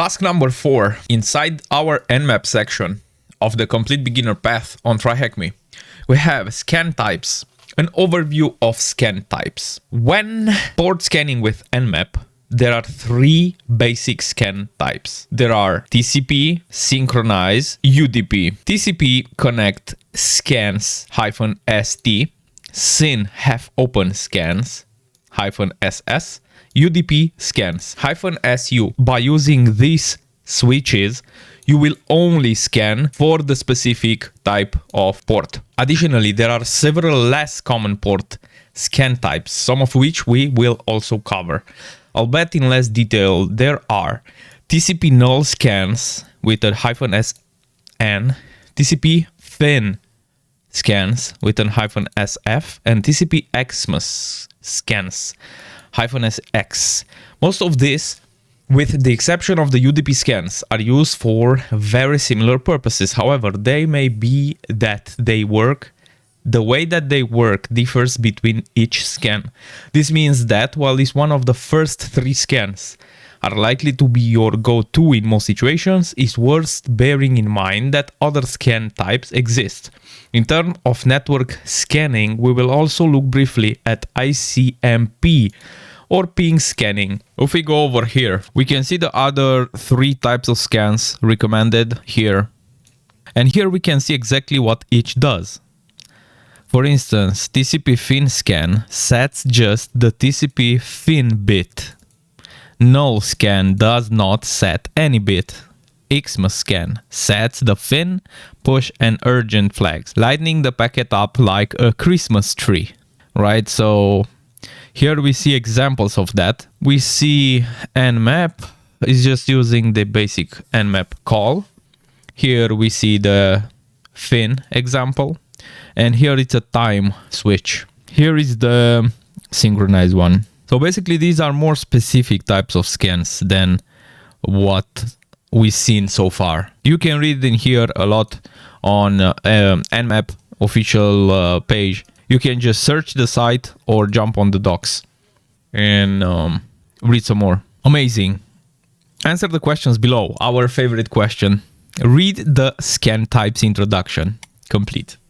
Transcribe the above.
Task number 4. Inside our Nmap section of the complete beginner path on TryHackMe, we have scan types, an overview of scan types. When port scanning with Nmap, there are 3 basic scan types. There are TCP, synchronize, UDP. TCP connect scans -st, syn have open scans -ss, UDP scans -su. By using these switches, you will only scan for the specific type of port. Additionally, there are several less common port scan types, some of which we will also cover. Albeit in less detail, there are TCP null scans with a -sn, TCP fin scans with an -sf, and TCP Xmas scans -x. Most of this, with the exception of the UDP scans, are used for very similar purposes. However, they may be that they work. The way that they work differs between each scan. This means that while this one of the first 3 scans are likely to be your go-to in most situations, it's worth bearing in mind that other scan types exist. In terms of network scanning, we will also look briefly at ICMP or ping scanning. If we go over here, we can see the other 3 types of scans recommended here. And here we can see exactly what each does. For instance, TCP fin scan sets just the TCP fin bit. Null scan does not set any bit. Xmas scan sets the fin, push and urgent flags, lighting the packet up like a Christmas tree, right? So here we see examples of that. We see Nmap is just using the basic Nmap call. Here we see the fin example. And here it's a time switch. Here is the synchronized one. So basically these are more specific types of scans than what we've seen so far. You can read in here a lot on Nmap official page. You can just search the site or jump on the docs and read some more. Amazing. Answer the questions below. Our favorite question. Read the scan types introduction. Complete.